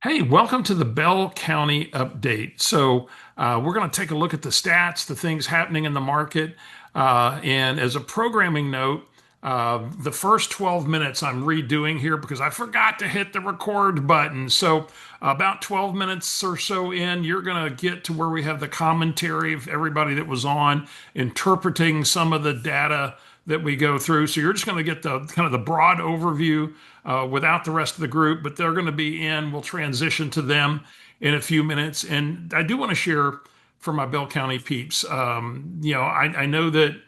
Hey, welcome to the Bell County Update. We're going to take a look at the stats, the things happening in the market. And as a programming note, the first 12 minutes I'm redoing here because I forgot to hit the record button. About 12 minutes or so in, you're going to get to where we have the commentary of everybody that was on, interpreting some of the data that we go through. So you're just going to get the kind of the broad overview without the rest of the group, but they're going to be in. We'll transition to them in a few minutes. And I do want to share for my Bell County peeps. I know that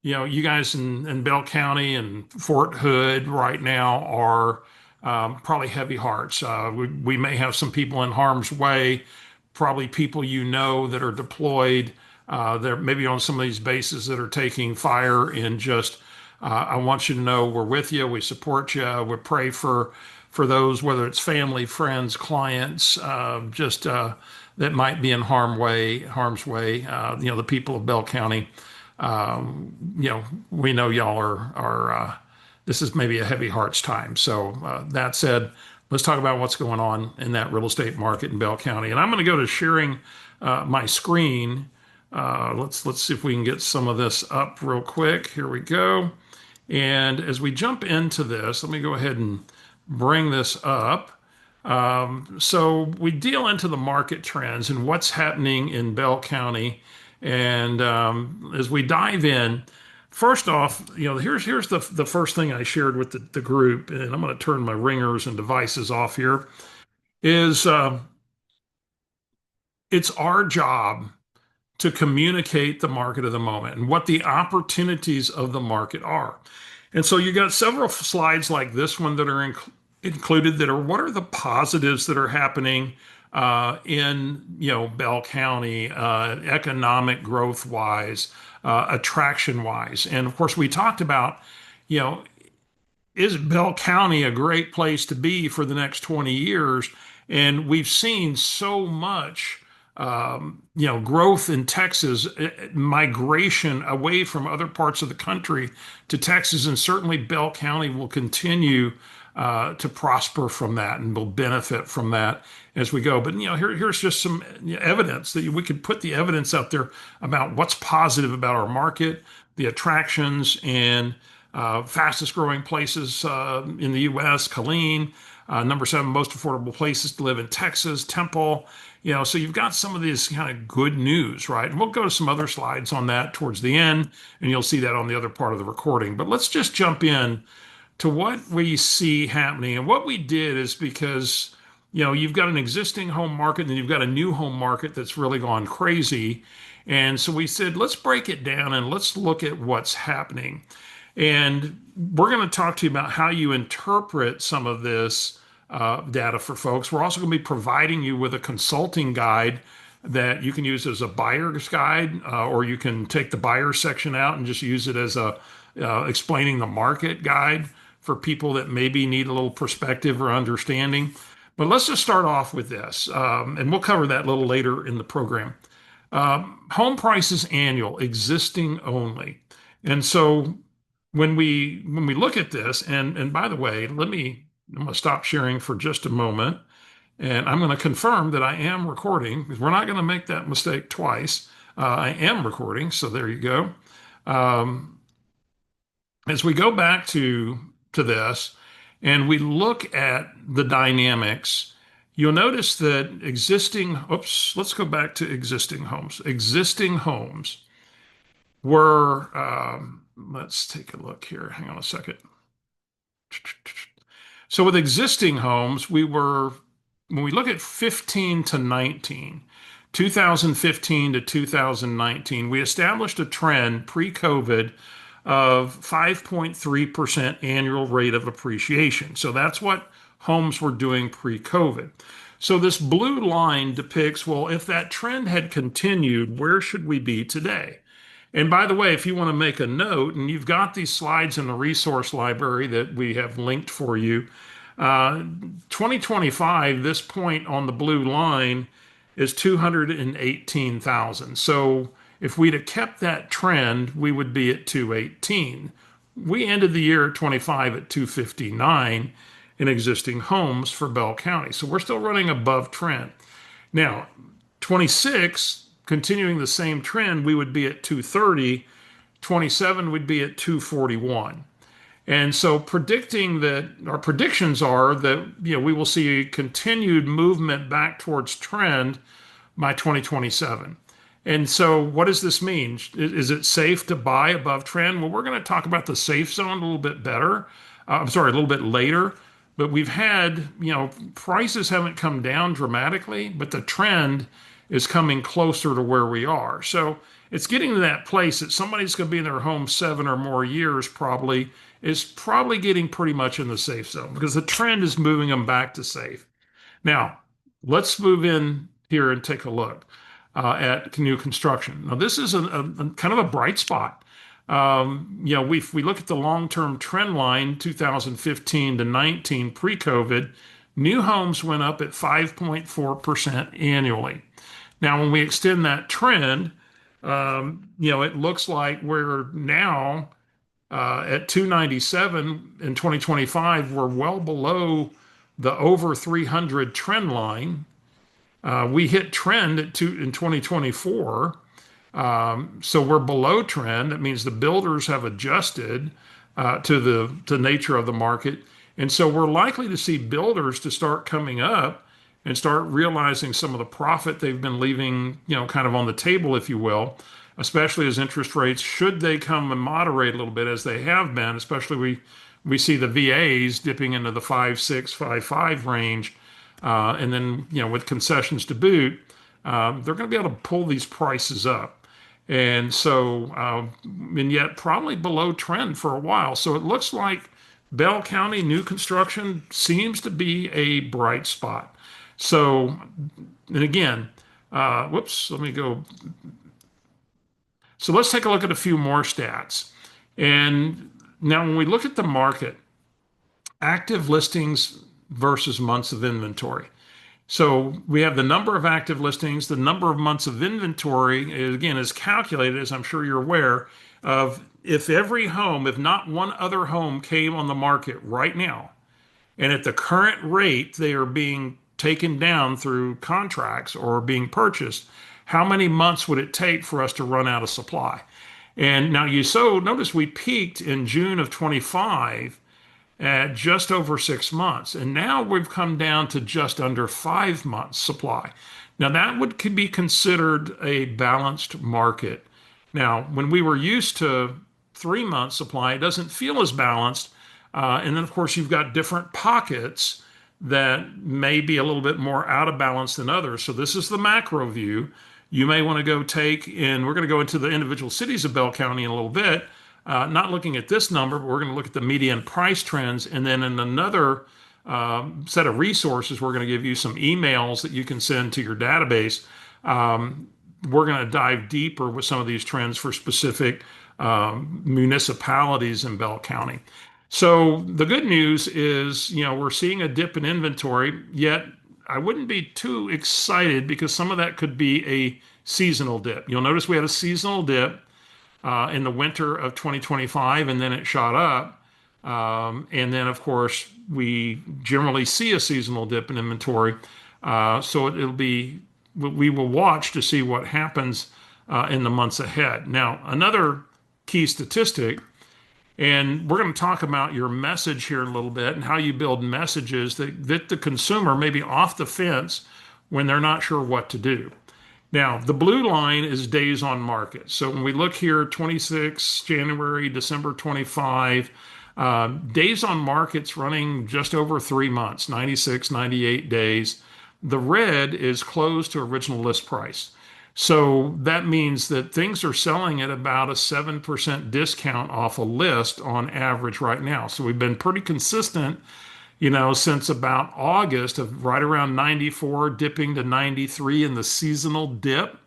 you guys in Bell County and Fort Hood right now are probably heavy hearts. We may have some people in harm's way, probably people that are deployed. They're maybe on some of these bases that are taking fire and just I want you to know we're with you, we support you, we pray for those, whether it's family, friends, clients, just that might be in harm's way. The people of Bell County. We know y'all are this is maybe a heavy hearts time. That said, let's talk about what's going on in that real estate market in Bell County. And I'm going to go to sharing my screen. Let's see if we can get some of this up real quick. Here we go. And as we jump into this, let me go ahead and bring this up. So we deal into the market trends and what's happening in Bell County. And as we dive in, first off, here's the first thing I shared with the group, and I'm going to turn my ringers and devices off here. Is It's our job to communicate the market of the moment and what the opportunities of the market are. And so you got several slides like this one that are included that are what are the positives that are happening in Bell County, economic growth wise, attraction wise. And of course, we talked about, you know, is Bell County a great place to be for the next 20 years? And we've seen so much growth in Texas, migration away from other parts of the country to Texas, and certainly Bell County will continue to prosper from that and will benefit from that as we go. But here's just some evidence that we could put the evidence out there about what's positive about our market, the attractions, and fastest growing places in the U.S. Killeen, number 7 most affordable places to live in Texas, Temple. So you've got some of this kind of good news, right? And we'll go to some other slides on that towards the end, and you'll see that on the other part of the recording. But let's just jump in to what we see happening. And what we did is because, you've got an existing home market and you've got a new home market that's really gone crazy. And so we said, let's break it down and let's look at what's happening. And we're going to talk to you about how you interpret some of this data for folks. We're also going to be providing you with a consulting guide that you can use as a buyer's guide, or you can take the buyer section out and just use it as a explaining the market guide for people that maybe need a little perspective or understanding. But let's just start off with this, and we'll cover that a little later in the program. Home prices annual, existing only. And so when we look at this, and by the way, I'm going to stop sharing for just a moment, and I'm going to confirm that I am recording because we're not going to make that mistake twice. I am recording, so there you go. As we go back to this and we look at the dynamics, you'll notice that let's go back to existing homes. Existing homes were, let's take a look here. Hang on a second. So with existing homes, when we look at 15 to 19, 2015 to 2019, we established a trend pre-COVID of 5.3% annual rate of appreciation. So that's what homes were doing pre-COVID. So this blue line depicts, well, if that trend had continued, where should we be today? And by the way, if you want to make a note, and you've got these slides in the resource library that we have linked for you, 2025, this point on the blue line is 218,000. So if we'd have kept that trend, we would be at 218. We ended the year at 25 at 259. in existing homes for Bell County. So we're still running above trend. Now, 26, continuing the same trend, we would be at 230. 27 would be at 241. And so predicting that our predictions are that we will see a continued movement back towards trend by 2027. And so what does this mean? Is it safe to buy above trend? Well, we're going to talk about the safe zone a little bit better. I'm sorry, a little bit later. But we've had, prices haven't come down dramatically, but the trend is coming closer to where we are. So it's getting to that place that somebody's going to be in their home 7 or more years is probably getting pretty much in the safe zone because the trend is moving them back to safe. Now, let's move in here and take a look at new construction. Now, this is a kind of a bright spot. If we look at the long-term trend line, 2015 to 19 pre-COVID, new homes went up at 5.4% annually. Now, when we extend that trend, it looks like we're now at 297 in 2025. We're well below the over 300 trend line. We hit trend in 2024. So we're below trend. That means the builders have adjusted to the nature of the market. And so we're likely to see builders to start coming up and start realizing some of the profit they've been leaving, kind of on the table, if you will, especially as interest rates, should they come and moderate a little bit as they have been, especially we see the VAs dipping into the 5.6, 5.5 range. And then, with concessions to boot, they're going to be able to pull these prices up. And so, and yet probably below trend for a while. So it looks like Bell County new construction seems to be a bright spot. So, and again, whoops, let me go. So let's take a look at a few more stats. And now when we look at the market, active listings versus months of inventory. So we have the number of active listings, the number of months of inventory, again, is calculated, as I'm sure you're aware, of if every home, if not one other home came on the market right now, and at the current rate they are being taken down through contracts or being purchased, how many months would it take for us to run out of supply? And now notice we peaked in June of 25 at just over 6 months. And now we've come down to just under 5 months supply. Now that could be considered a balanced market. Now, when we were used to 3 months supply, it doesn't feel as balanced. And then of course you've got different pockets that may be a little bit more out of balance than others. So this is the macro view. You may want to go and we're going to go into the individual cities of Bell County in a little bit, not looking at this number, but we're going to look at the median price trends. And then in another set of resources, we're going to give you some emails that you can send to your database. We're going to dive deeper with some of these trends for specific municipalities in Bell County. So the good news is, we're seeing a dip in inventory, yet I wouldn't be too excited because some of that could be a seasonal dip. You'll notice we had a seasonal dip in the winter of 2025, and then it shot up. And then, of course, we generally see a seasonal dip in inventory. So we will watch to see what happens in the months ahead. Now, another key statistic, and we're going to talk about your message here in a little bit and how you build messages that get the consumer maybe off the fence when they're not sure what to do. Now, the blue line is days on market. So when we look here, 26 January, December 25, days on market's running just over 3 months, 96, 98 days. The red is closed to original list price. So that means that things are selling at about a 7% discount off a list on average right now. So we've been pretty consistent, since about August of right around 94, dipping to 93 in the seasonal dip.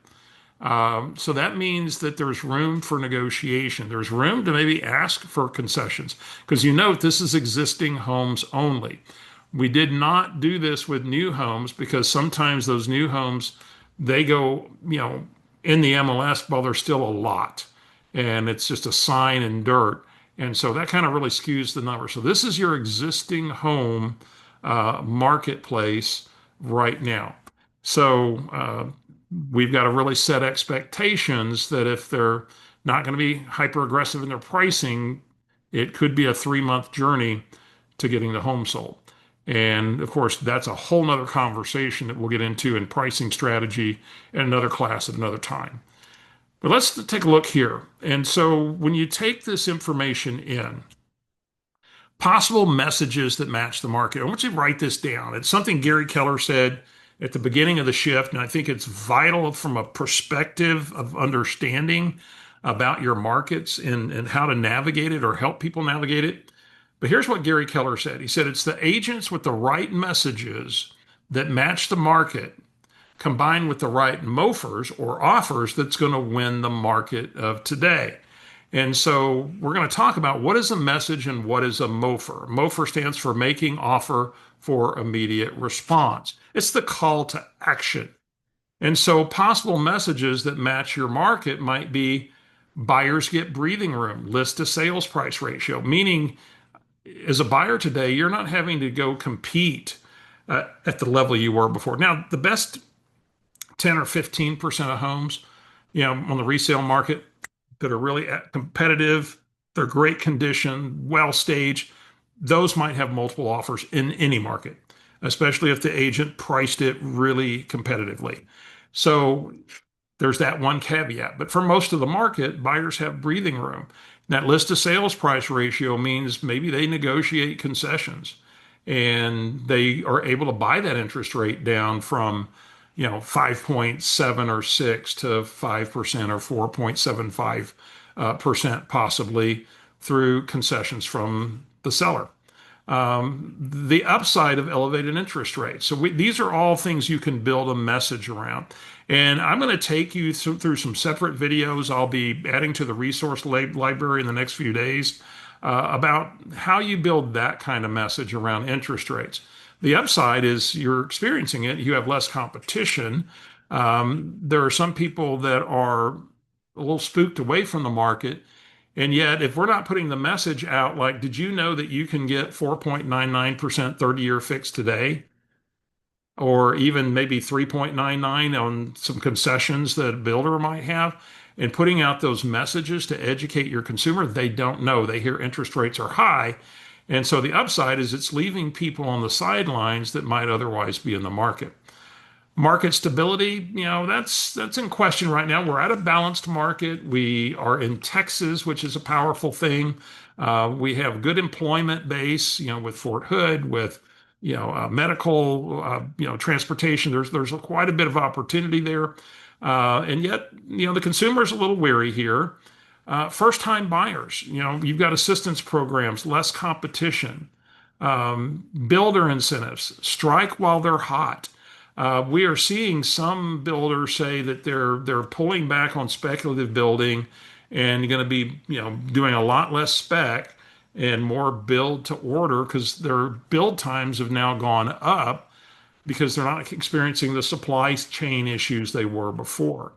So that means that there's room for negotiation. There's room to maybe ask for concessions because this is existing homes only. We did not do this with new homes because sometimes those new homes, they go, in the MLS while there's still a lot and it's just a sign in dirt. And so that kind of really skews the number. So this is your existing home marketplace right now. So we've got to really set expectations that if they're not going to be hyper aggressive in their pricing, it could be a 3 month journey to getting the home sold. And of course, that's a whole nother conversation that we'll get into in pricing strategy in another class at another time. But let's take a look here. And so when you take this information in, possible messages that match the market, I want you to write this down. It's something Gary Keller said at the beginning of the shift, and I think it's vital from a perspective of understanding about your markets and how to navigate it or help people navigate it. But here's what Gary Keller said. He said, it's the agents with the right messages that match the market combined with the right MOFers or offers that's going to win the market of today. And so we're going to talk about what is a message and what is a MOFer. MOFer stands for making offer for immediate response. It's the call to action. And so possible messages that match your market might be buyers get breathing room, list to sales price ratio, meaning as a buyer today, you're not having to go compete at the level you were before. Now, the best 10 or 15% of homes, on the resale market that are really competitive, they're great condition, well staged, those might have multiple offers in any market, especially if the agent priced it really competitively. So there's that one caveat. But for most of the market, buyers have breathing room. That list to sales price ratio means maybe they negotiate concessions and they are able to buy that interest rate down from 5.7 or 6 to 5% or 4.75% possibly through concessions from the seller. The upside of elevated interest rates. So these are all things you can build a message around. And I'm going to take you through some separate videos. I'll be adding to the resource library in the next few days about how you build that kind of message around interest rates. The upside is you're experiencing it. You have less competition. There are some people that are a little spooked away from the market. And yet, if we're not putting the message out, like, did you know that you can get 4.99% 30-year fixed today? Or even maybe 3.99 on some concessions that a builder might have, and putting out those messages to educate your consumer, they don't know. They hear interest rates are high. And so the upside is it's leaving people on the sidelines that might otherwise be in the market. Market stability, that's in question right now. We're at a balanced market. We are in Texas, which is a powerful thing. We have good employment base, with Fort Hood, with medical, transportation. There's quite a bit of opportunity there, and yet the consumer is a little weary here. First-time buyers, you've got assistance programs, less competition, builder incentives, strike while they're hot. We are seeing some builders say that they're pulling back on speculative building and going to be doing a lot less spec and more build to order because their build times have now gone up because they're not experiencing the supply chain issues they were before.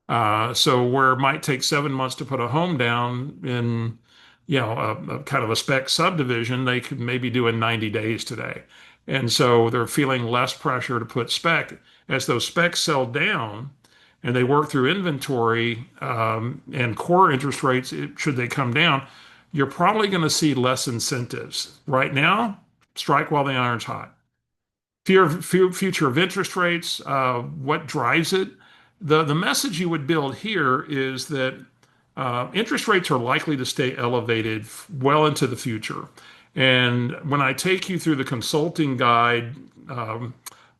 So where it might take 7 months to put a home down in a kind of a spec subdivision, they could maybe do in 90 days today. And so they're feeling less pressure to put spec. As those specs sell down and they work through inventory and core interest rates, should they come down, you're probably going to see less incentives. Right now, strike while the iron's hot. Future of interest rates, what drives it? The message you would build here is that interest rates are likely to stay elevated well into the future. And when I take you through the consulting guide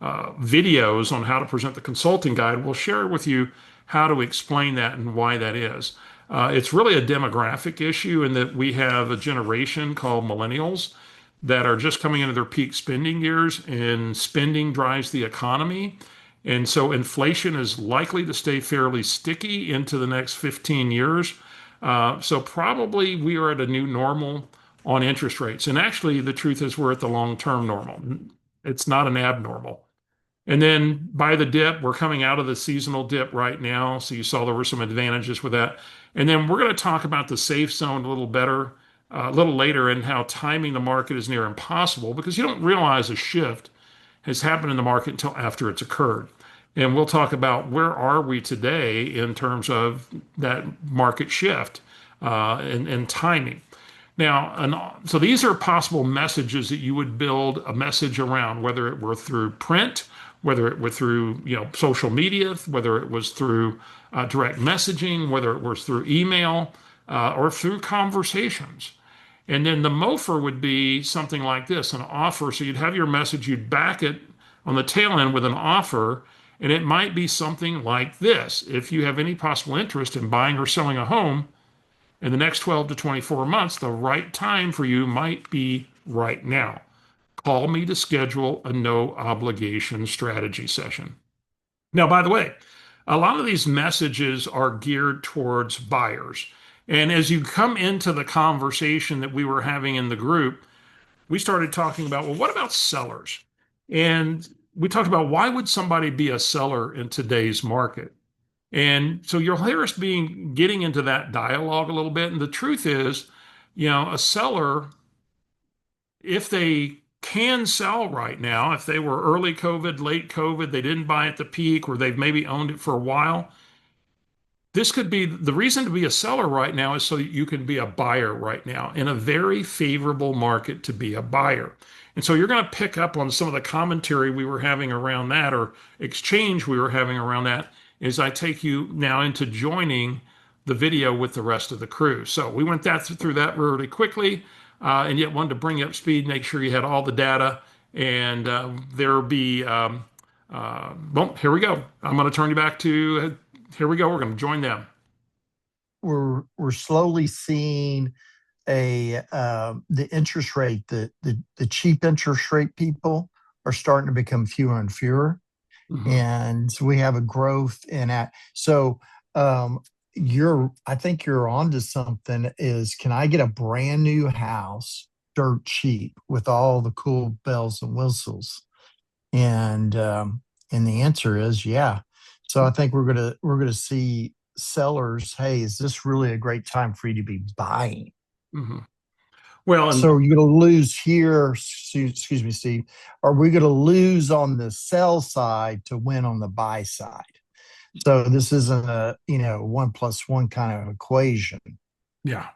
videos on how to present the consulting guide, we'll share with you how to explain that and why that is. It's really a demographic issue in that we have a generation called millennials that are just coming into their peak spending years, and spending drives the economy. And so inflation is likely to stay fairly sticky into the next 15 years. So probably we are at a new normal on interest rates. And actually, the truth is we're at the long-term normal. It's not an abnormal. And then by the dip, we're coming out of the seasonal dip right now. So you saw there were some advantages with that. And then we're going to talk about the safe zone a little better a little later in how timing the market is near impossible because you don't realize a shift has happened in the market until after it's occurred. And we'll talk about where are we today in terms of that market shift and timing. Now, so these are possible messages that you would build a message around, whether it were through print, whether it were through social media, whether it was through direct messaging, whether it was through email or through conversations. And then the MOFR would be something like this, an offer. So you'd have your message, you'd back it on the tail end with an offer, and it might be something like this. If you have any possible interest in buying or selling a home in the next 12 to 24 months, the right time for you might be right now. Call me to schedule a no obligation strategy session. Now, by the way, a lot of these messages are geared towards buyers. And as you come into the conversation that we were having in the group, we started talking about, well, what about sellers? And we talked about why would somebody be a seller in today's market? And so you'll hear us getting into that dialogue a little bit. And the truth is, a seller, if they can sell right now, if they were early COVID, late COVID, they didn't buy at the peak, or they've maybe owned it for a while, this could be the reason to be a seller right now is so you can be a buyer right now in a very favorable market to be a buyer. And so you're going to pick up on some of the commentary we were having around that or exchange we were having around that as I take you now into joining the video with the rest of the crew. So we went through that really quickly and yet wanted to bring you up speed, make sure you had all the data. And there'll be, well, here we go. I'm going to turn you back to here we go. We're going to join them. We're slowly seeing the interest rate, the cheap interest rate people are starting to become fewer and fewer. Mm-hmm. And so we have a growth in that. So I think you're onto something is, can I get a brand new house dirt cheap with all the cool bells and whistles? And the answer is yeah. So I think we're gonna see sellers. Hey, is this really a great time for you to be buying? Mm-hmm. Well, so you're going to lose here. Excuse me, Steve. Are we going to lose on the sell side to win on the buy side? So this isn't a 1+1 kind of equation. Yeah.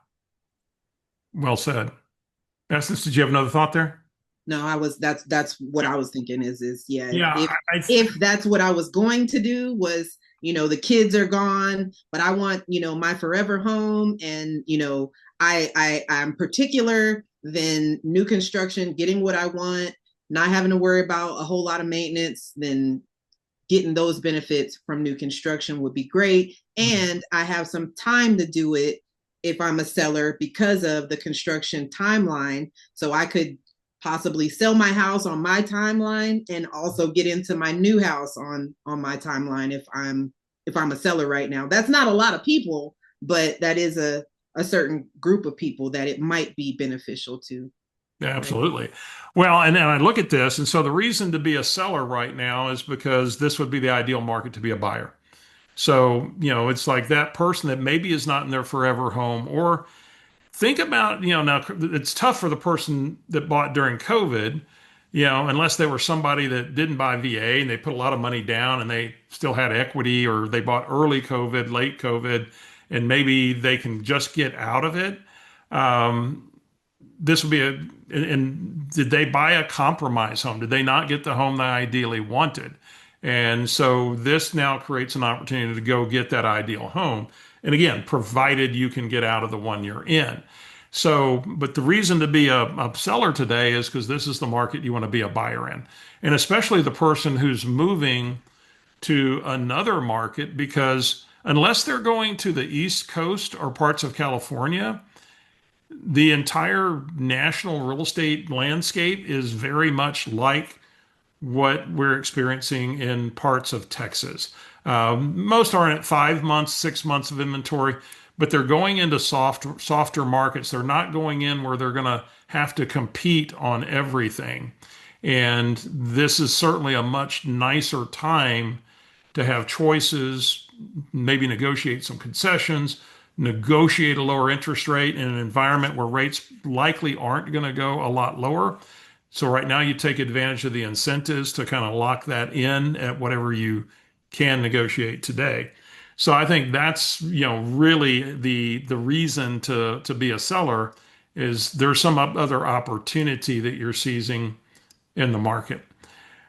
Well said. Essence, did you have another thought there? No, that's what I was thinking is yeah. If that's what I was going to do was, the kids are gone, but I want, my forever home. And, I'm particular than new construction, getting what I want, not having to worry about a whole lot of maintenance, then getting those benefits from new construction would be great. And I have some time to do it if I'm a seller because of the construction timeline. So I could possibly sell my house on my timeline and also get into my new house on my timeline if I'm a seller right now. That's not a lot of people, but that is a certain group of people that it might be beneficial to. Yeah, absolutely. Well, and then I look at this, and so the reason to be a seller right now is because this would be the ideal market to be a buyer. So, it's like that person that maybe is not in their forever home, or think about, now it's tough for the person that bought during COVID, unless they were somebody that didn't buy VA and they put a lot of money down and they still had equity, or they bought early COVID, late COVID, and maybe they can just get out of it. This would be and did they buy a compromise home? Did they not get the home they ideally wanted? And so this now creates an opportunity to go get that ideal home. And again, provided you can get out of the one you're in. So, but the reason to be a seller today is because this is the market you want to be a buyer in. And especially the person who's moving to another market, because unless they're going to the East Coast or parts of California, the entire national real estate landscape is very much like what we're experiencing in parts of Texas. Most aren't at 5 months, 6 months of inventory, but they're going into softer markets. They're not going in where they're going to have to compete on everything. And this is certainly a much nicer time to have choices, maybe negotiate some concessions, negotiate a lower interest rate in an environment where rates likely aren't going to go a lot lower. So right now you take advantage of the incentives to kind of lock that in at whatever you can negotiate today. So I think that's, really the reason to be a seller is there's some other opportunity that you're seizing in the market.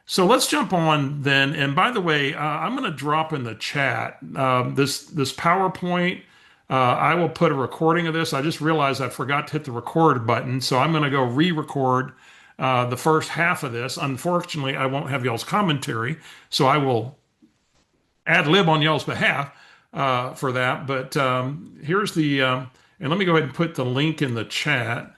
So let's jump on then. And by the way, I'm going to drop in the chat this PowerPoint. I will put a recording of this. I just realized I forgot to hit the record button, so I'm going to go re-record the first half of this. Unfortunately, I won't have y'all's commentary, so I will ad lib on y'all's behalf for that. But here's and let me go ahead and put the link in the chat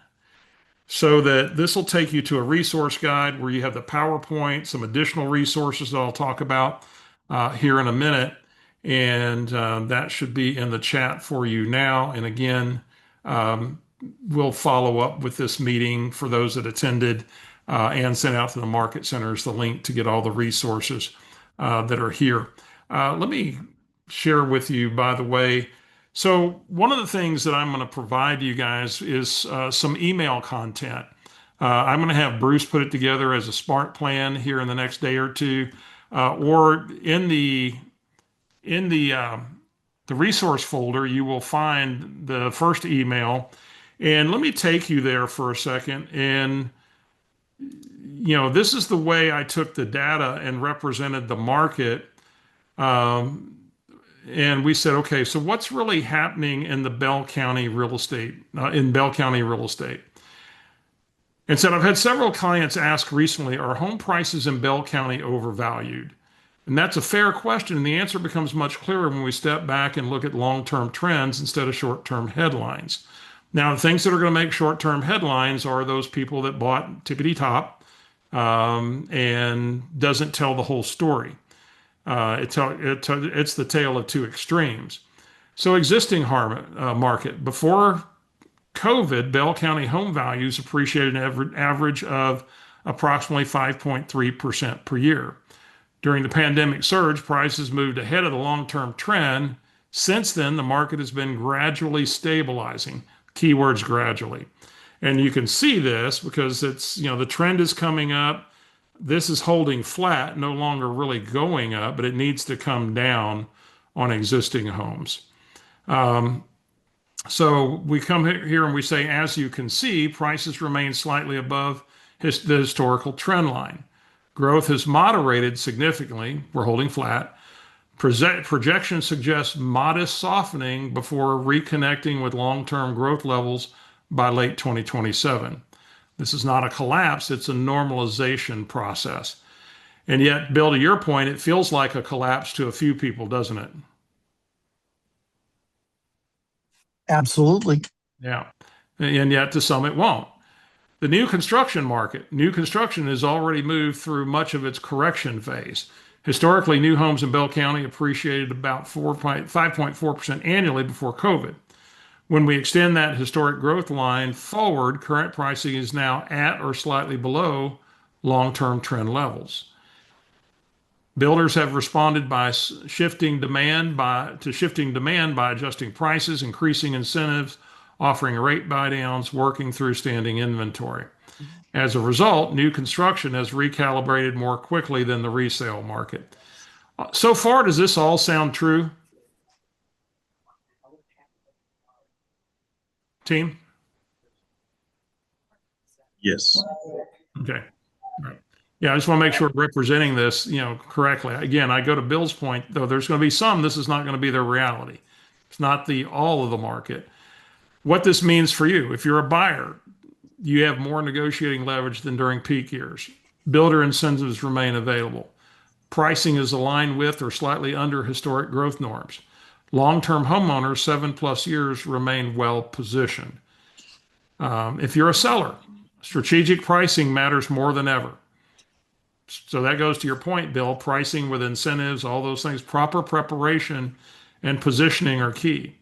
so that this will take you to a resource guide where you have the PowerPoint, some additional resources that I'll talk about here in a minute. And that should be in the chat for you now. And again, we'll follow up with this meeting for those that attended and send out to the market centers the link to get all the resources that are here. Let me share with you, by the way. So one of the things that I'm going to provide you guys is some email content. I'm going to have Bruce put it together as a smart plan here in the next day or two, or in the resource folder, you will find the first email. And let me take you there for a second. And this is the way I took the data and represented the market. And we said, okay, so what's really happening in the Bell County real estate, And said, I've had several clients ask recently, are home prices in Bell County overvalued? And that's a fair question. And the answer becomes much clearer when we step back and look at long-term trends instead of short-term headlines. Now, the things that are going to make short-term headlines are those people that bought tippity top and doesn't tell the whole story. It's the tale of two extremes. So existing market. Before COVID, Bell County home values appreciated an average of approximately 5.3% per year. During the pandemic surge, prices moved ahead of the long-term trend. Since then, the market has been gradually stabilizing. Keywords gradually. And you can see this because it's, the trend is coming up. This is holding flat, no longer really going up, but it needs to come down on existing homes. So we come here and we say, as you can see, prices remain slightly above the historical trend line. Growth has moderated significantly. We're holding flat. Projections suggest modest softening before reconnecting with long-term growth levels by late 2027. This is not a collapse, it's a normalization process. And yet, Bill, to your point, it feels like a collapse to a few people, doesn't it? Absolutely. Yeah. And yet to some it won't. The new construction market. New construction has already moved through much of its correction phase. Historically, new homes in Bell County appreciated about 5.4% annually before COVID. When we extend that historic growth line forward, current pricing is now at or slightly below long-term trend levels. Builders have responded by shifting demand by adjusting prices, increasing incentives, offering rate buydowns, working through standing inventory. As a result, new construction has recalibrated more quickly than the resale market. So far, does this all sound true? Team? Yes. Okay. All right. Yeah, I just want to make sure we're representing this, correctly. Again, I go to Bill's point, though there's going to be some, this is not going to be their reality. It's not all of the market. What this means for you, if you're a buyer, you have more negotiating leverage than during peak years. Builder incentives remain available. Pricing is aligned with or slightly under historic growth norms. Long-term homeowners, 7+ years, remain well positioned. If you're a seller, strategic pricing matters more than ever. So that goes to your point, Bill. Pricing with incentives, all those things, proper preparation and positioning are key.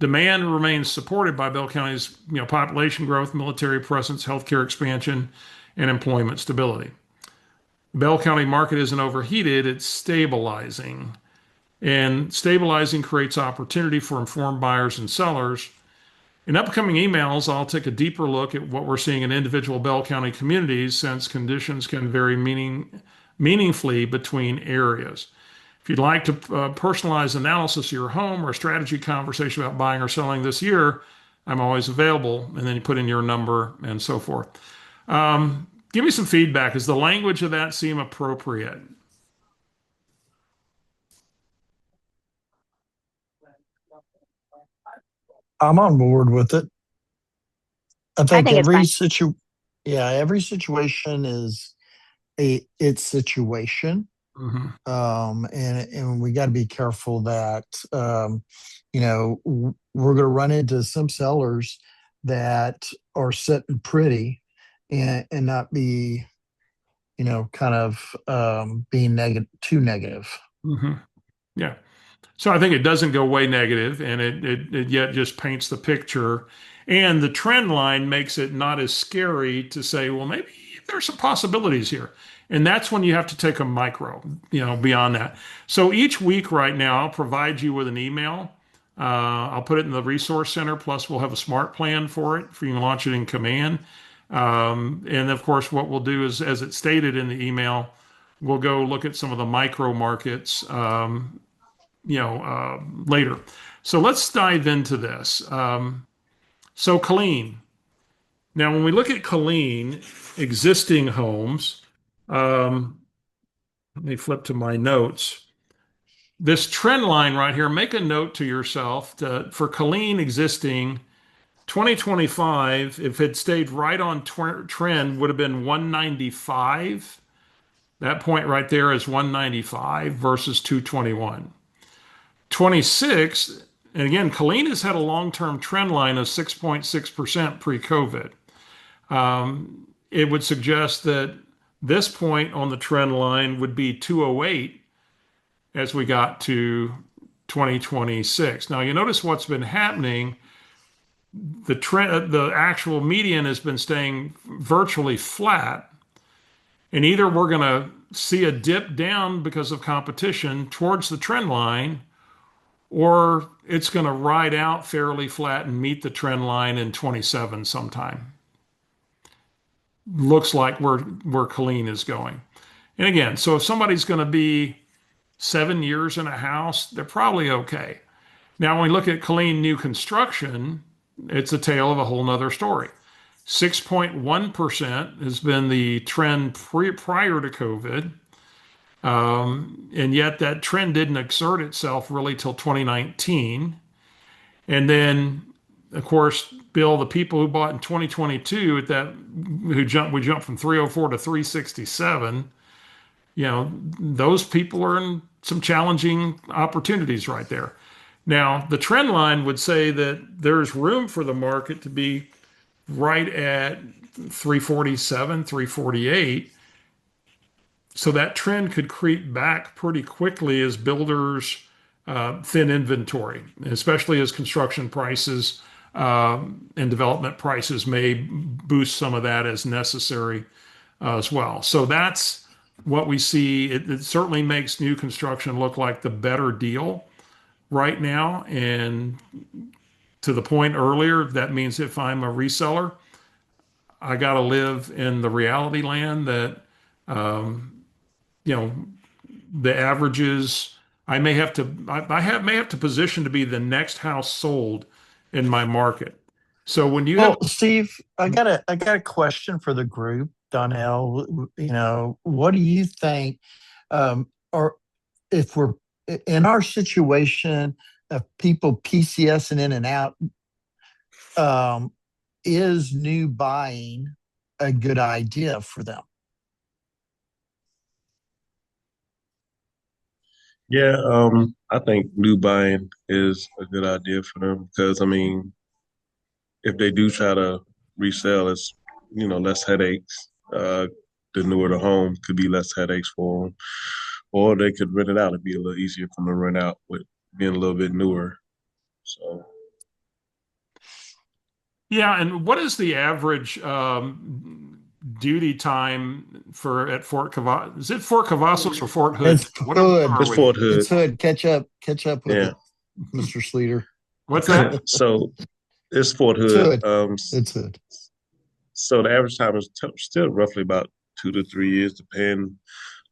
Demand remains supported by Bell County's population growth, military presence, healthcare expansion, and employment stability. The Bell County market isn't overheated, it's stabilizing. And stabilizing creates opportunity for informed buyers and sellers. In upcoming emails, I'll take a deeper look at what we're seeing in individual Bell County communities since conditions can vary meaningfully between areas. If you'd like to personalize analysis of your home or a strategy conversation about buying or selling this year, I'm always available. And then you put in your number and so forth. Give me some feedback. Does the language of that seem appropriate? I'm on board with it. I I think think it's fine. every situation is its situation. Mhm. And we got to be careful that we're going to run into some sellers that are sitting pretty and not be kind of being too negative. Mhm. Yeah. So I think it doesn't go way negative, and it yet just paints the picture. And the trend line makes it not as scary to say, well, maybe there's some possibilities here. And that's when you have to take a micro, beyond that. So each week right now, I'll provide you with an email. I'll put it in the resource center. Plus, we'll have a smart plan for it, for you to launch it in command. And of course, what we'll do is, as it's stated in the email, we'll go look at some of the micro markets, later. So let's dive into this. So Colleen. Now, when we look at Colleen existing homes, let me flip to my notes. This trend line right here, make a note to yourself that for Colleen existing 2025, if it stayed right on trend, would have been 195. That point right there is 195 versus 221. 26, and again, Colleen has had a long-term trend line of 6.6% pre-COVID. It would suggest that this point on the trend line would be 208 as we got to 2026. Now, you notice what's been happening. The actual median has been staying virtually flat, and either we're going to see a dip down because of competition towards the trend line, or it's going to ride out fairly flat and meet the trend line in 27 sometime. Looks like where Colleen is going. And again, so if somebody's going to be 7 years in a house, they're probably okay. Now, when we look at Colleen new construction, it's a tale of a whole nother story. 6.1% has been the trend prior to COVID. And yet that trend didn't exert itself really till 2019. And then, of course, Bill, the people who bought in 2022 we jumped from 304 to 367. Those people are in some challenging opportunities right there. Now, the trend line would say that there's room for the market to be right at 347, 348. So that trend could creep back pretty quickly as builders thin inventory, especially as construction prices and development prices may boost some of that as necessary as well. So that's what we see. It certainly makes new construction look like the better deal right now. And to the point earlier, that means if I'm a reseller, I got to live in the reality land that the averages. I may have to position to be the next house sold in my market. So when you have, Well, Steve, I got a question for the group. Donnell, what do you think? Or if we're in our situation of people PCSing in and out, is new buying a good idea for them? Yeah, I think new buying is a good idea for them because I mean, if they do try to resell, it's less headaches. The newer the home could be less headaches for them, or they could rent it out. It'd be a little easier for them to rent out with being a little bit newer. So yeah, and what is the average duty time for at Fort Cavazos. Is it Fort Cavazos or Fort Hood? It's Hood. Are It's we? Fort Hood. It's Hood. Catch up with Yeah. it, Mr. Sleater. What's that? So it's Fort It's Hood. Hood. It's Hood. So the average time is still roughly about 2 to 3 years, depending.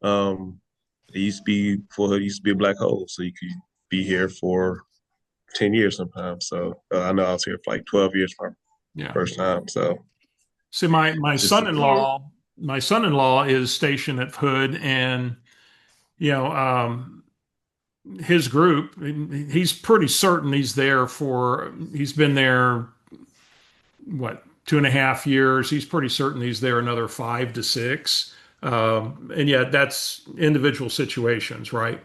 It used to be Fort Hood used to be a black hole, so you could be here for 10 years sometimes. So I know I was here for like 12 years for my Yeah. first time. So See, my Just- son-in-law is stationed at Hood, and you know, his group, he's pretty certain he's been there, what, 2.5 years. He's pretty certain he's there another 5 to 6. And yet that's individual situations, right?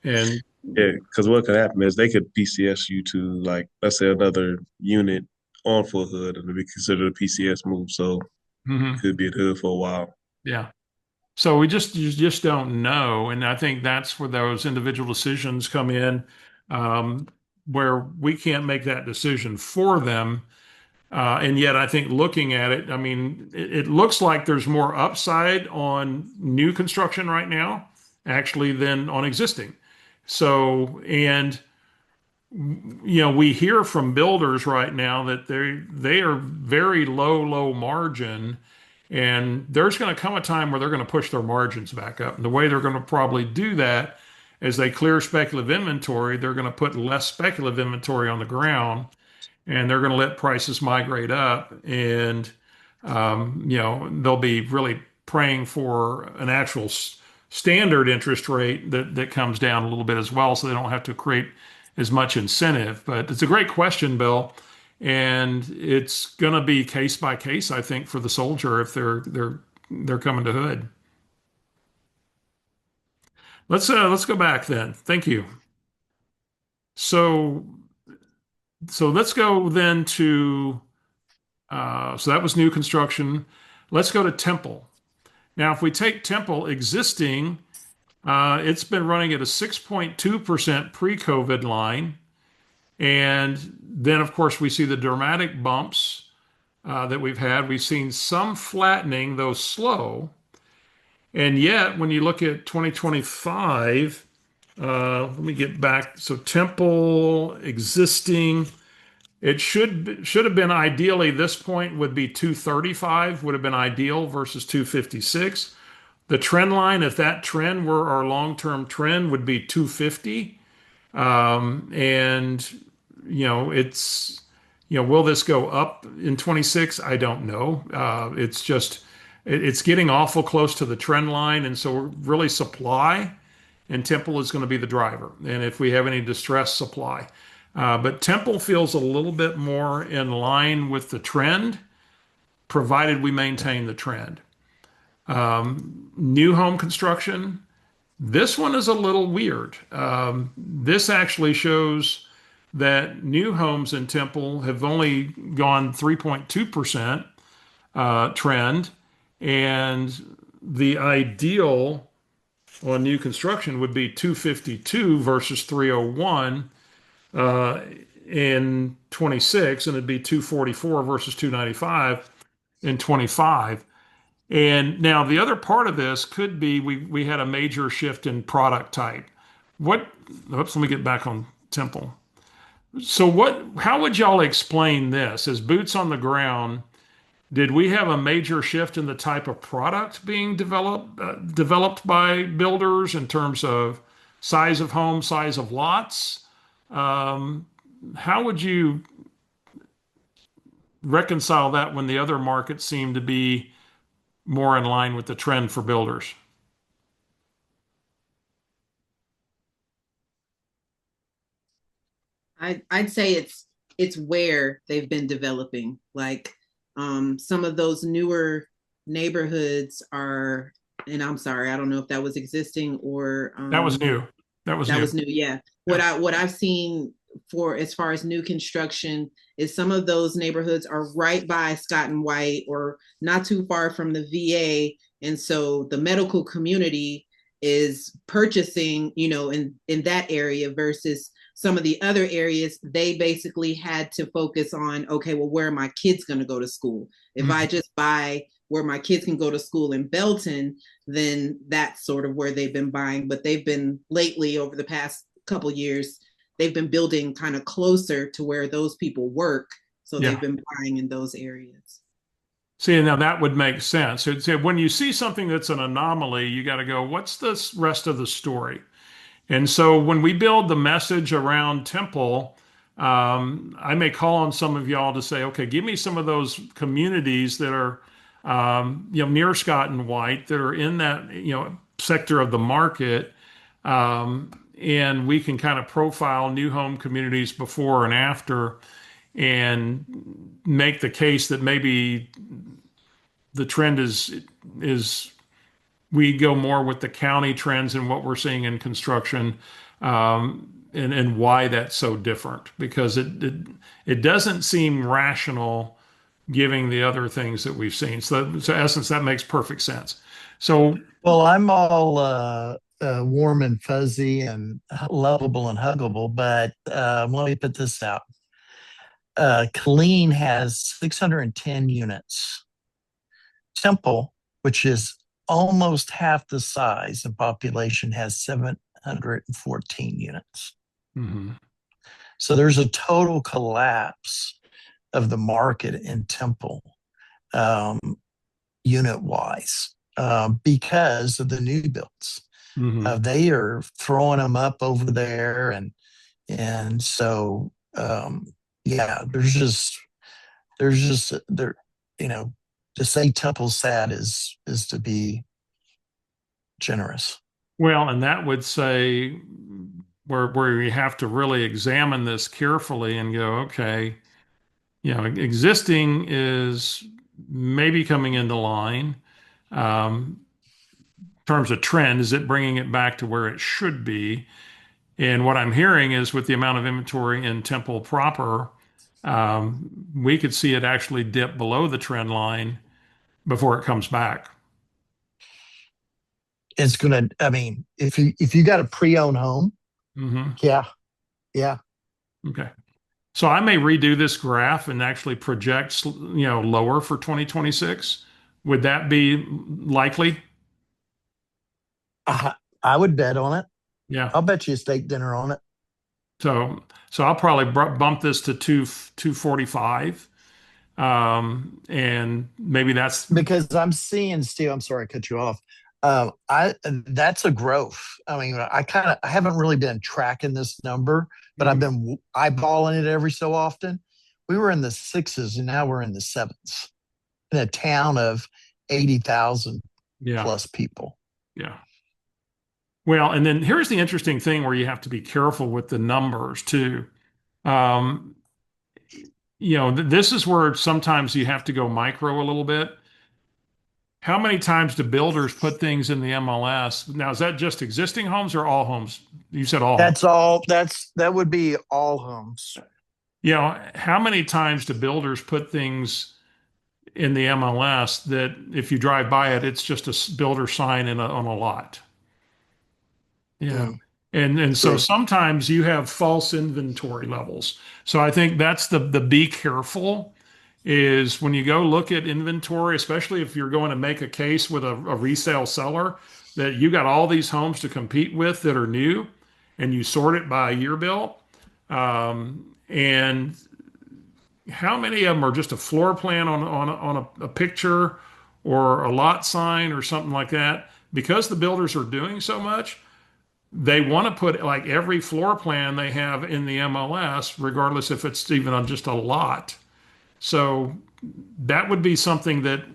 And yeah, because what could happen is they could PCS you to, like, let's say another unit on Fort Hood, and it'd be considered a PCS move. So mhm, you could be at Hood for a while. yeah. So you just don't know. And I think that's where those individual decisions come in, um, where we can't make that decision for them. And yet, I think looking at it, I mean, it looks like there's more upside on new construction right now, actually, than on existing. So, and we hear from builders right now that they are very low margin, and there's going to come a time where they're going to push their margins back up. And the way they're going to probably do that is they clear speculative inventory. They're going to put less speculative inventory on the ground, and they're going to let prices migrate up, and they'll be really praying for an actual standard interest rate that comes down a little bit as well, so they don't have to create as much incentive. But it's a great question, Bill, and it's going to be case by case, I think, for the soldier if they're coming to Hood. Let's go back then. Thank you. So let's go then to so that was new construction. Let's go to Temple. Now, if we take Temple existing, it's been running at a 6.2% pre-COVID line. And then, of course, we see the dramatic bumps that we've had. We've seen some flattening, though slow. And yet, when you look at 2025, let me get back. So Temple existing, it should have been ideally, this point would be 235 would have been ideal versus 256. The trend line, if that trend were our long-term trend, would be 250. And it's will this go up in 26? I don't know. It's getting awful close to the trend line, and so really supply and Temple is going to be the driver. And if we have any distressed supply. But Temple feels a little bit more in line with the trend, provided we maintain the trend. New home construction, this one is a little weird. This actually shows that new homes in Temple have only gone 3.2% trend, and the ideal on new construction would be 252 versus 301 in 26, and it'd be 244 versus 295 in 25. And now the other part of this could be we had a major shift in product type. Let me get back on Temple. So how would y'all explain this? As boots on the ground, did we have a major shift in the type of product being developed by builders in terms of size of home, size of lots? How would you reconcile that when the other markets seem to be more in line with the trend for builders? I'd say it's where they've been developing. Like some of those newer neighborhoods are, and I'm sorry, I don't know if that was existing or that was new. That was new. Yeah. What I've seen for as far as new construction is some of those neighborhoods are right by Scott and White or not too far from the VA. And so the medical community is purchasing, in that area versus some of the other areas. They basically had to focus on, okay, well, where are my kids going to go to school? If I just buy where my kids can go to school in Belton, then that's sort of where they've been buying. But they've been lately, over the past couple years, they've been building kind of closer to where those people work. So Yeah. they've been buying in those areas. See, now that would make sense. When you see something that's an anomaly, you got to go, what's the rest of the story? And so when we build the message around Temple, I may call on some of y'all to say, okay, give me some of those communities that are, near Scott and White that are in that, sector of the market. And we can kind of profile new home communities before and after and make the case that maybe the trend is we go more with the county trends and what we're seeing in construction, and why that's so different because it doesn't seem rational giving the other things that we've seen. So in essence, that makes perfect sense. So Well, I'm all warm and fuzzy and lovable and huggable, but let me put this out. Killeen has 610 units. Temple, which is almost half the size of population, has 714 units. mhm. So there's a total collapse of the market in Temple, um, unit wise, because of the new builds. Mhm. They are throwing them up over there, and so yeah, there's just there, you know, to say Temple's sad is to be generous. Well, and that would say where you have to really examine this carefully and go, okay, existing is maybe coming into line. In terms of trend, is it bringing it back to where it should be? And what I'm hearing is with the amount of inventory in Temple proper, we could see it actually dip below the trend line before it comes back. It's gonna. I mean, if you got a pre-owned home, Hmm. yeah, yeah. Okay. So I may redo this graph and actually project, lower for 2026. Would that be likely? I would bet on it. Yeah. I'll bet you a steak dinner on it. So I'll probably bump this to 245. And maybe that's, Because I'm seeing Steve. I'm sorry, I cut you off. I That's a growth. I mean, I haven't really been tracking this number, but I've been eyeballing it every so often. We were in the sixes, and now we're in the sevens in a town of 80,000 yeah, plus people. yeah. Well, and then here's the interesting thing where you have to be careful with the numbers too. Um, this is where sometimes you have to go micro a little bit. How many times do builders put things in the MLS? Now, is that just existing homes or all homes? You said all homes. That's all. That would be all homes. How many times do builders put things in the MLS that if you drive by it, it's just a builder sign on a lot? Yeah. Mm, And so true. sometimes you have false inventory levels. So I think that's the be careful is when you go look at inventory, especially if you're going to make a case with a resale seller that you got all these homes to compete with that are new and you sort it by year built. And how many of them are just a floor plan on a picture or a lot sign or something like that? Because the builders are doing so much, they want to put like every floor plan they have in the MLS, regardless if it's even on just a lot. So that would be something that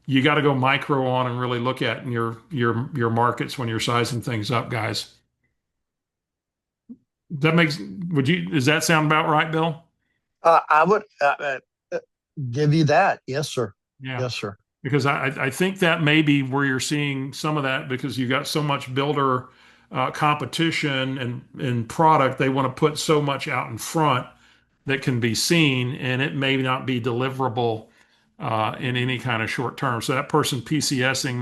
you got to go micro on and really look at in your markets when you're sizing things up, guys. Does that sound about right, Bill? I would give you that. Yes, sir. Yeah. Yes, sir. Because I think that may be where you're seeing some of that because you got so much builder competition and product. They want to put so much out in front that can be seen, and it may not be deliverable in any kind of short term. So that person PCSing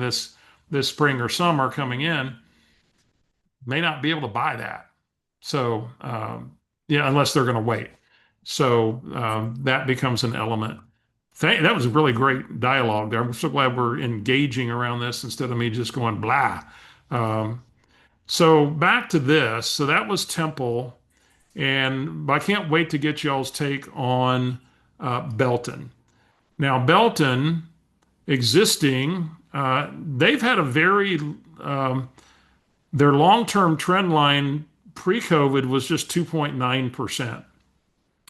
this spring or summer coming in may not be able to buy that. So yeah, unless they're going to wait. So that becomes an element. That was a really great dialogue there. I'm so glad we're engaging around this instead of me just going blah. Um, so back to this. So that was Temple, and I can't wait to get y'all's take on Belton. Now, Belton existing, they've had a very their long-term trend line pre-COVID was just 2.9%.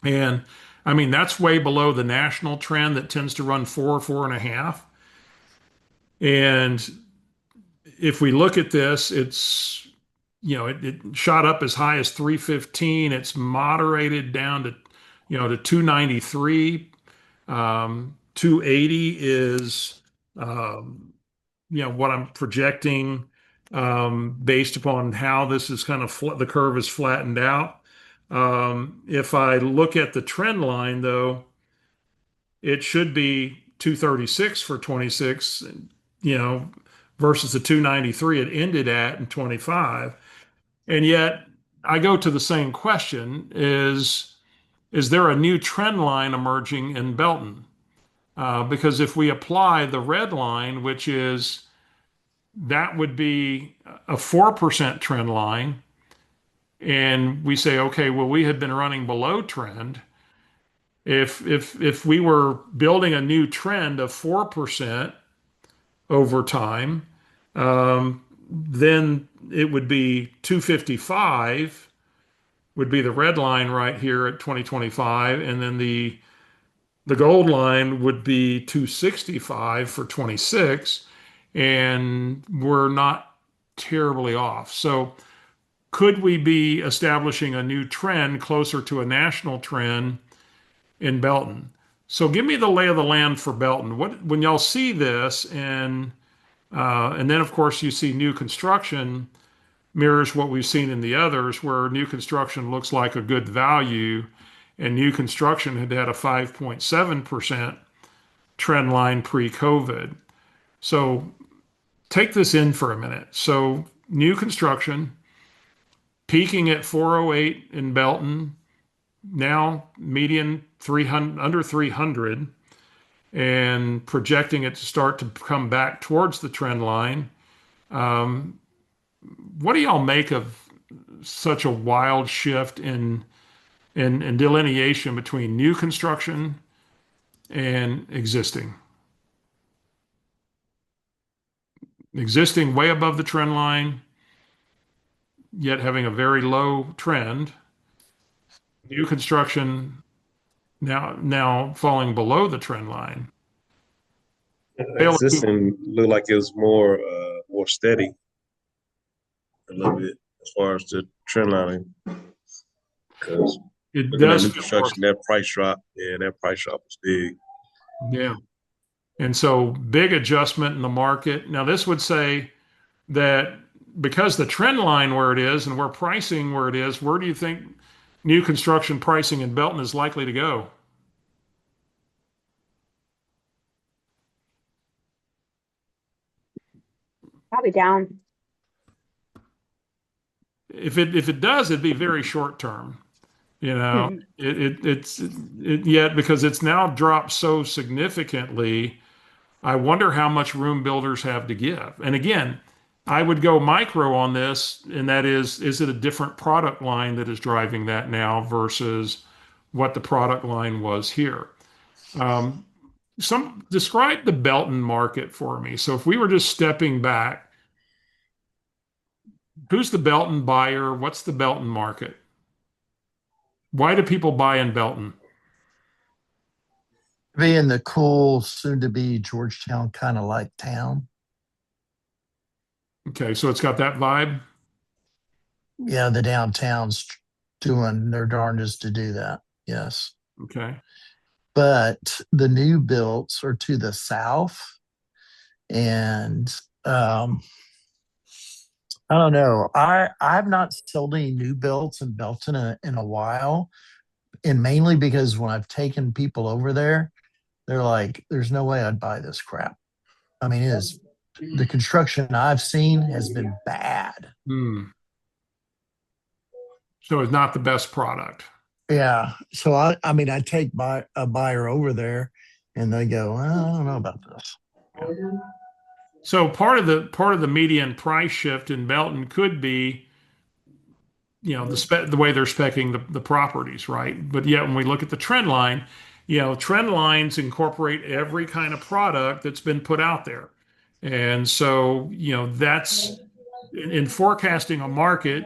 And I mean, that's way below the national trend that tends to run 4.5. And if we look at this, it's, it shot up as high as 315. It's moderated down to, to 293. 280 is, what I'm projecting based upon how this is kind of the curve is flattened out. If I look at the trend line, though, it should be 236 for 26, versus the 293 it ended at in 25. And yet I go to the same question is there a new trend line emerging in Belton? Because if we apply the red line, which is that would be a 4% trend line, and we say, okay, well, we had been running below trend. If we were building a new trend of 4% over time, then it would be 255 would be the red line right here at 2025, and then the gold line would be 265 for 26, and we're not terribly off. So could we be establishing a new trend closer to a national trend in Belton? So give me the lay of the land for Belton. What when y'all see this, and then of course you see new construction mirrors what we've seen in the others, where new construction looks like a good value, and new construction had had a 5.7% trend line pre-COVID. So take this in for a minute. So new construction peaking at 408 in Belton, now median 300 under 300, and projecting it to start to come back towards the trend line. What do y'all make of such a wild shift in delineation between new construction and existing? Existing way above the trend line, yet having a very low trend. New construction now falling below the trend line. Existing looked like it was more steady a little bit as far as the trend line. Because It looking at does new feel more, construction, that price drop, that price drop was big. yeah. And so big adjustment in the market. Now this would say that because the trend line where it is and we're pricing where it is, where do you think new construction pricing in Belton is likely to go? Probably down. If it does, it'd be very short term. Mhm. Yet because it's now dropped so significantly, I wonder how much room builders have to give. And again, I would go micro on this, and that is it a different product line that is driving that now versus what the product line was here? Um, describe the Belton market for me. So if we were just stepping back, who's the Belton buyer? What's the Belton market? Why do people buy in Belton? Being the cool, soon to be Georgetown kind of like town. Okay, so it's got that vibe. Yeah, the downtown's doing their darndest to do that. Yes. Okay. But the new builds are to the south. And I don't know. I've not sold any new builds in Belton in a while. And mainly because when I've taken people over there, they're like, there's no way I'd buy this crap. I mean, the construction I've seen has been bad. Hmm. So it's not the best product. Yeah. So I mean, I take a buyer over there, and they go, "Well, I don't know about this." So part of the median price shift in Belton could be, the way they're specing the properties, right? But yet when we look at the trend line, trend lines incorporate every kind of product that's been put out there. And so, that's in forecasting a market,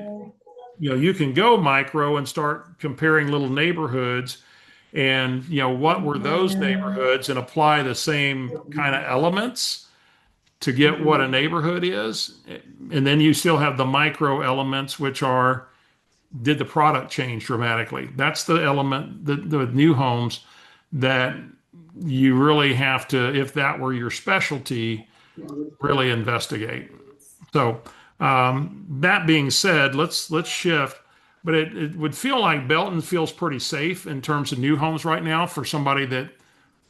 you can go micro and start comparing little neighborhoods and, what were those neighborhoods and apply the same kind of elements to get what a neighborhood is. And then you still have the micro elements, which are, did the product change dramatically? That's the element, the new homes that you really have to, if that were your specialty, really investigate. So that being said, let's shift. But it would feel like Belton feels pretty safe in terms of new homes right now for somebody that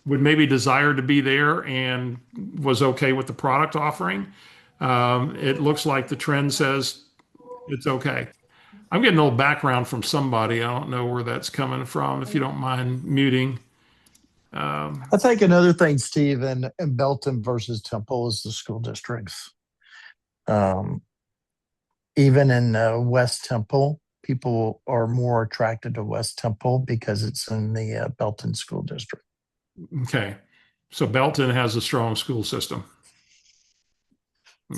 would maybe desire to be there and was okay with the product offering. It looks like the trend says it's okay. I'm getting a little background from somebody. I don't know where that's coming from. If you don't mind muting. I think another thing, Steve, in Belton versus Temple is the school districts. Um, Even in West Temple, people are more attracted to West Temple because it's in the Belton School District. Okay. So Belton has a strong school system.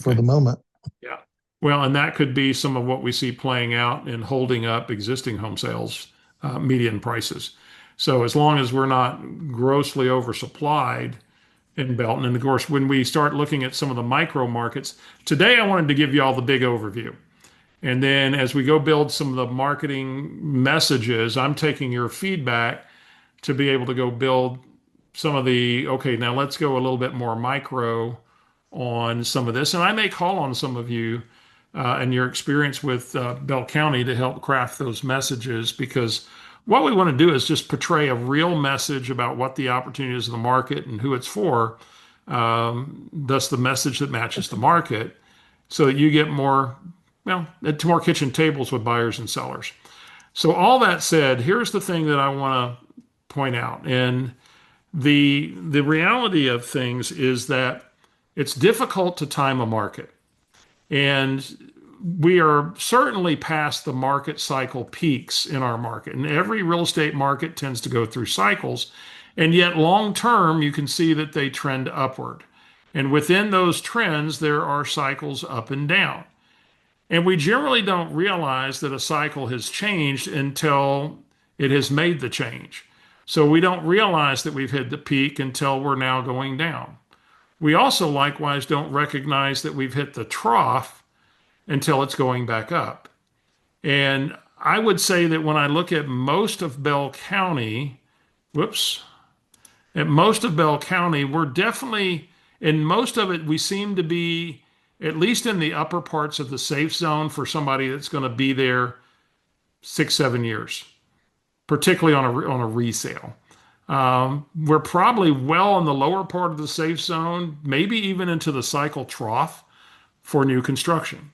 For Okay. the moment. Yeah. Well, and that could be some of what we see playing out in holding up existing home sales median prices. So as long as we're not grossly oversupplied in Belton, and of course, when we start looking at some of the micro markets, today I wanted to give you all the big overview. And then as we go build some of the marketing messages, I'm taking your feedback to be able to go build some of the, okay, now let's go a little bit more micro on some of this. And I may call on some of you and your experience with Bell County to help craft those messages, because what we want to do is just portray a real message about what the opportunity is in the market and who it's for. Thus, the message that matches the market so that you get more, to more kitchen tables with buyers and sellers. So, all that said, here's the thing that I want to point out. And the reality of things is that it's difficult to time a market. And we are certainly past the market cycle peaks in our market. And every real estate market tends to go through cycles. And yet, long term, you can see that they trend upward. And within those trends, there are cycles up and down. And we generally don't realize that a cycle has changed until it has made the change. So we don't realize that we've hit the peak until we're now going down. We also likewise don't recognize that we've hit the trough until it's going back up. And I would say that when I look at most of Bell County, we're definitely, in most of it, we seem to be at least in the upper parts of the safe zone for somebody that's going to be there 6-7 years, particularly on a resale. We're probably well in the lower part of the safe zone, maybe even into the cycle trough for new construction.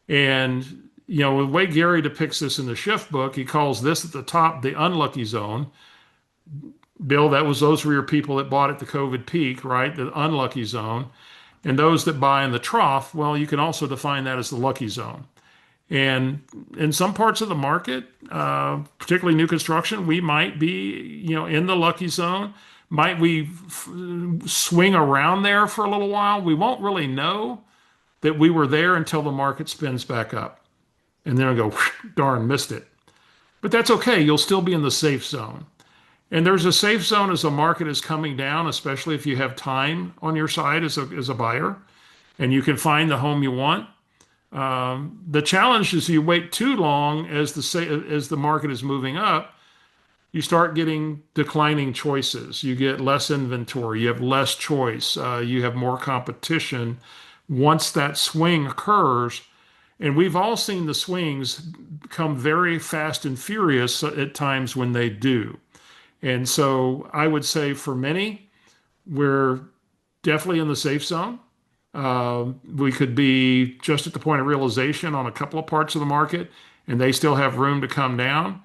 And, the way Gary depicts this in the Shift book, he calls this at the top the unlucky zone. Bill, those were your people that bought at the COVID peak, right? The unlucky zone. And those that buy in the trough, well, you can also define that as the lucky zone. And in some parts of the market, particularly new construction, we might be, in the lucky zone. Might we swing around there for a little while? We won't really know that we were there until the market spins back up. And then I go, darn, missed it. But that's okay. You'll still be in the safe zone. And there's a safe zone as the market is coming down, especially if you have time on your side as a buyer and you can find the home you want. The challenge is you wait too long as the market is moving up, you start getting declining choices. You get less inventory. You have less choice. You have more competition once that swing occurs. And we've all seen the swings come very fast and furious at times when they do. And so I would say for many, we're definitely in the safe zone. We could be just at the point of realization on a couple of parts of the market, and they still have room to come down.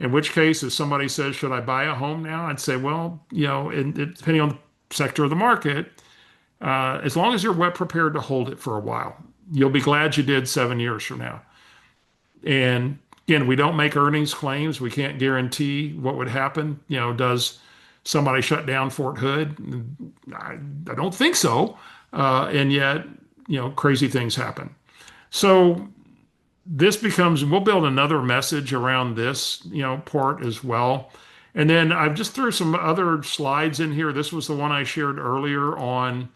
In which case, if somebody says, should I buy a home now? I'd say, well, depending on the sector of the market, as long as you're well prepared to hold it for a while, you'll be glad you did 7 years from now. And again, we don't make earnings claims. We can't guarantee what would happen. Does somebody shut down Fort Hood? I don't think so. And yet, crazy things happen. So we'll build another message around this, part as well. And then I've just threw some other slides in here. This was the one I shared earlier on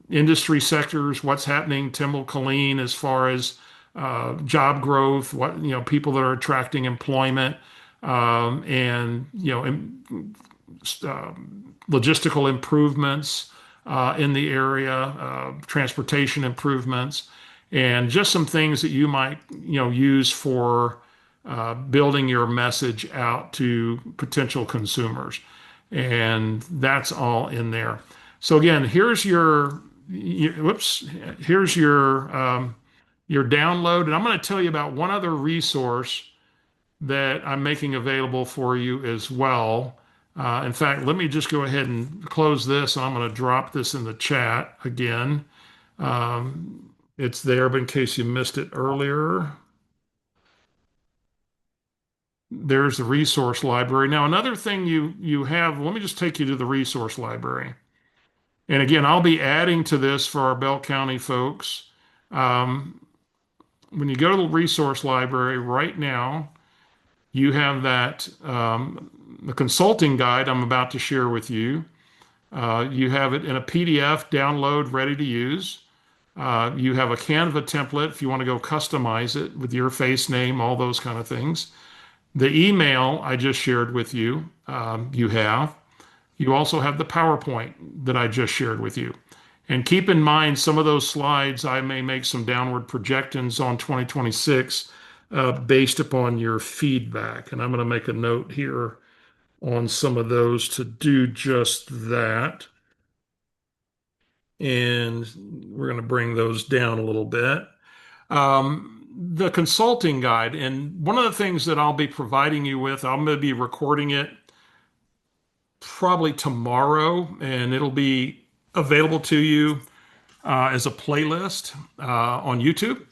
industry sectors, what's happening, Tim will Colleen, as far as job growth, what, people that are attracting employment, and, logistical improvements in the area, transportation improvements, and just some things that you might, use for building your message out to potential consumers. And that's all in there. So again, here's here's your download. And I'm going to tell you about one other resource that I'm making available for you as well. In fact, let me just go ahead and close this. I'm going to drop this in the chat again. It's there, but in case you missed it earlier, there's the resource library. Now, another thing you have, let me just take you to the resource library. And again, I'll be adding to this for our Bell County folks. When you go to the resource library right now, you have that the consulting guide I'm about to share with you. You have it in a PDF download ready to use. You have a Canva template if you want to go customize it with your face, name, all those kind of things. The email I just shared with you, you have. You also have the PowerPoint that I just shared with you. And keep in mind, some of those slides, I may make some downward projections on 2026 based upon your feedback. And I'm going to make a note here on some of those to do just that. And we're going to bring those down a little bit. The consulting guide, and one of the things that I'll be providing you with, I'm going to be recording it probably tomorrow, and it'll be available to you as a playlist on YouTube,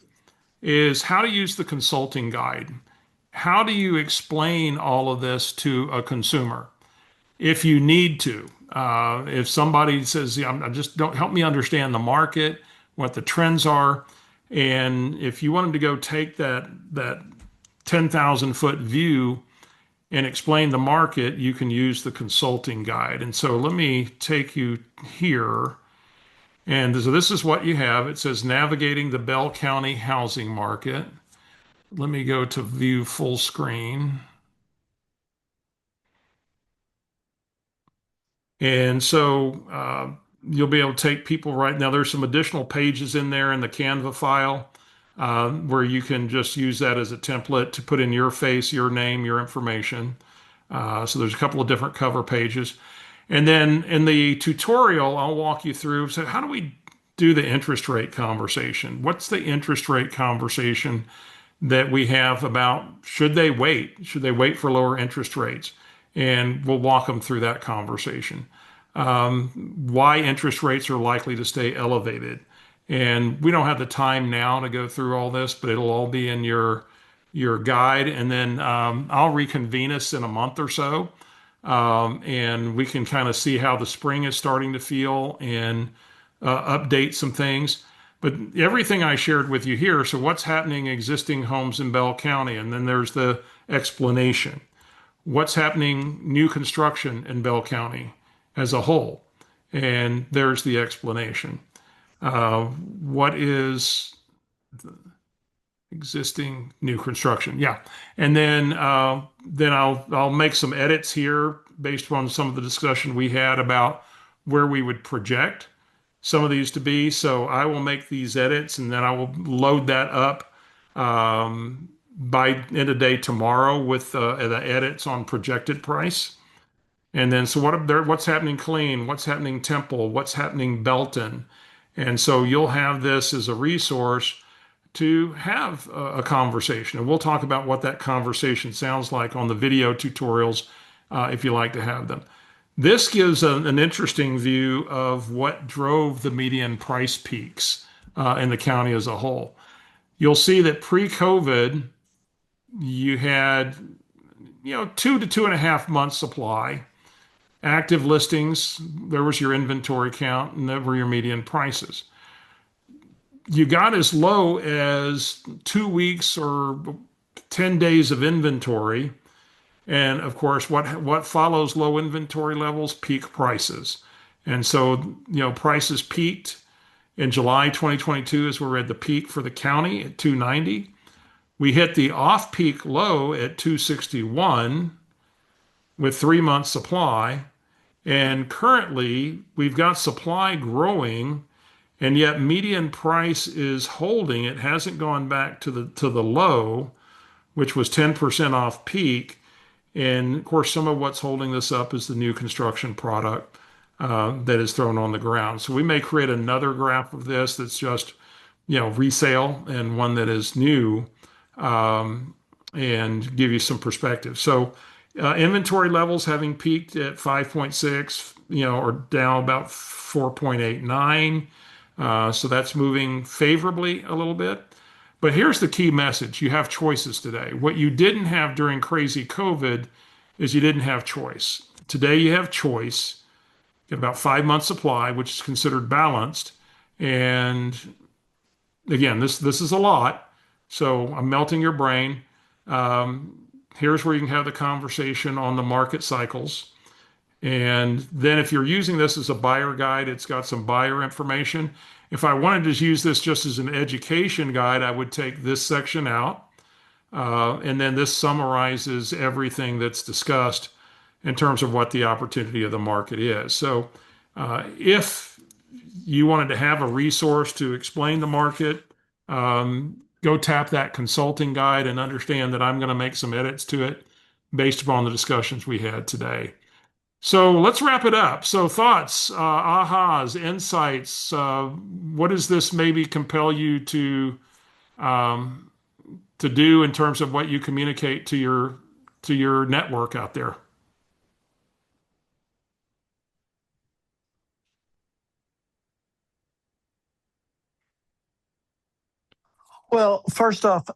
is how to use the consulting guide. How do you explain all of this to a consumer? If you need to, if somebody says, I just don't help me understand the market, what the trends are. And if you want them to go take that 10,000 foot view and explain the market, you can use the consulting guide. And so let me take you here. And so this is what you have. It says navigating the Bell County housing market. Let me go to view full screen. And so you'll be able to take people right now. There's some additional pages in there in the Canva file where you can just use that as a template to put in your face, your name, your information. So there's a couple of different cover pages. And then in the tutorial, I'll walk you through. So how do we do the interest rate conversation? What's the interest rate conversation that we have about should they wait? Should they wait for lower interest rates? And we'll walk them through that conversation. Why interest rates are likely to stay elevated. And we don't have the time now to go through all this, but it'll all be in your guide. And then I'll reconvene us in a month or so. And we can kind of see how the spring is starting to feel and update some things. But everything I shared with you here, so what's happening existing homes in Bell County? And then there's the explanation. What's happening new construction in Bell County as a whole? And there's the explanation. What is the existing new construction? Yeah. And then I'll make some edits here based on some of the discussion we had about where we would project some of these to be. So I will make these edits and then I will load that up by end of day tomorrow with the edits on projected price. And then so what's happening Killeen, what's happening Temple, what's happening Belton. And so you'll have this as a resource to have a conversation. And we'll talk about what that conversation sounds like on the video tutorials if you like to have them. This gives an interesting view of what drove the median price peaks in the county as a whole. You'll see that pre-COVID, you had 2 to 2.5 months supply. Active listings, there was your inventory count, and there were your median prices. You got as low as 2 weeks or 10 days of inventory. And of course, what follows low inventory levels? Peak prices. And so, prices peaked in July 2022 as we're at the peak for the county at 290. We hit the off-peak low at 261 with 3 months supply. And currently, we've got supply growing, and yet median price is holding. It hasn't gone back to the low, which was 10% off peak. And of course, some of what's holding this up is the new construction product that is thrown on the ground. So we may create another graph of this that's just, resale, and one that is new, and give you some perspective. So inventory levels having peaked at 5.6, or down about 4.89. So that's moving favorably a little bit. But here's the key message. You have choices today. What you didn't have during crazy COVID is you didn't have choice. Today you have choice. You have about 5 months supply, which is considered balanced. And again, this is a lot. So I'm melting your brain. Here's where you can have the conversation on the market cycles. And then if you're using this as a buyer guide, it's got some buyer information. If I wanted to use this just as an education guide, I would take this section out. And then this summarizes everything that's discussed in terms of what the opportunity of the market is. So if you wanted to have a resource to explain the market, go tap that consulting guide and understand that I'm going to make some edits to it based upon the discussions we had today. So let's wrap it up. So thoughts, ahas, insights. What does this maybe compel you to do in terms of what you communicate to your network out there? Well, first off,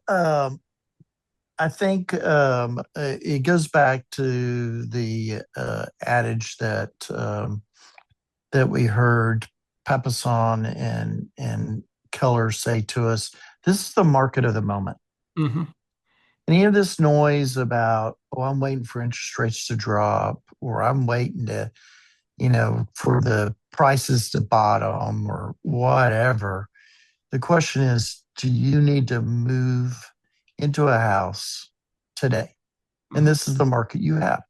I think it goes back to the adage that we heard Papasan and Keller say to us. This is the market of the moment. Mm-hmm. Any of this noise about, oh, I'm waiting for interest rates to drop, or I'm waiting to, for the prices to bottom or whatever. The question is, do you need to move into a house today? And this is the market you have.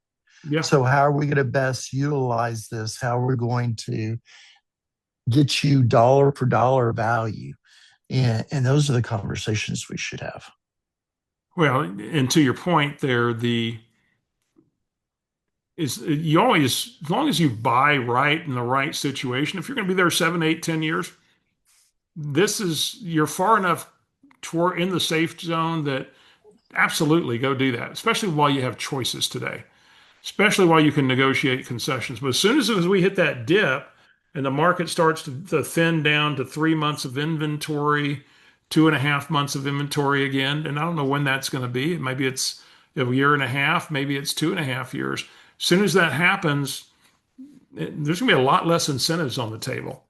Yeah. So how are we going to best utilize this? How are we going to get you dollar for dollar value? And those are the conversations we should have. Well, and to your point there, you always, as long as you buy right in the right situation, if you're going to be there 7, 8, 10 years, you're far enough in the safe zone that absolutely go do that, especially while you have choices today, especially while you can negotiate concessions. But as soon as we hit that dip and the market starts to thin down to 3 months of inventory, 2.5 months of inventory again, and I don't know when that's going to be. Maybe it's a year and a half, maybe it's 2.5 years. As soon as that happens, there's going to be a lot less incentives on the table,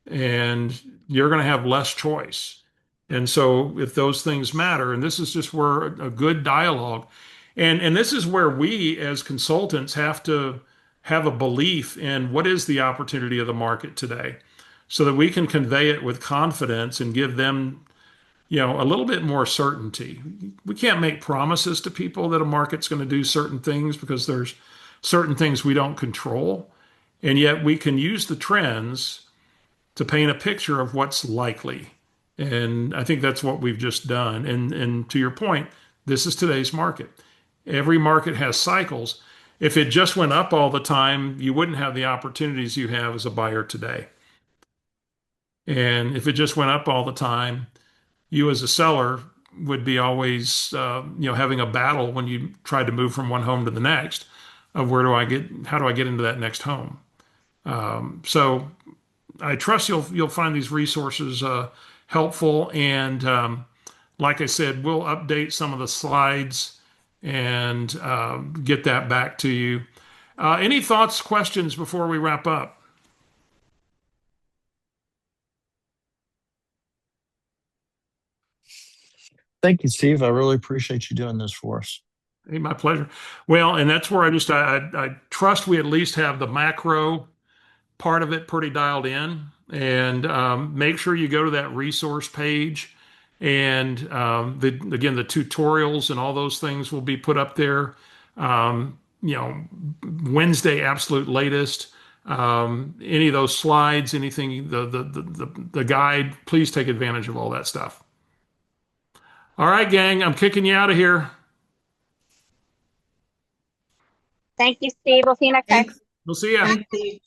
and you're going to have less choice. And so if those things matter, and this is just where a good dialogue, and this is where we as consultants have to have a belief in what is the opportunity of the market today, so that we can convey it with confidence and give them, a little bit more certainty. We can't make promises to people that a market's going to do certain things because there's certain things we don't control. And yet we can use the trends to paint a picture of what's likely. And I think that's what we've just done. And to your point, this is today's market. Every market has cycles. If it just went up all the time, you wouldn't have the opportunities you have as a buyer today. And if it just went up all the time, you as a seller would be always, having a battle when you tried to move from one home to the next of how do I get into that next home? So I trust you'll find these resources helpful. And like I said, we'll update some of the slides and get that back to you. Any thoughts, questions before we wrap up? Thank you, Steve. I really appreciate you doing this for us. Hey, my pleasure. Well, and that's where I trust we at least have the macro part of it pretty dialed in. And make sure you go to that resource page. And again, the tutorials and all those things will be put up there. Wednesday, absolute latest. Any of those slides, anything, the guide, please take advantage of all that stuff. All right, gang, I'm kicking you out of here. Thank you, Steve. We'll see you next time. Thanks. We'll see you. Thanks, Steve.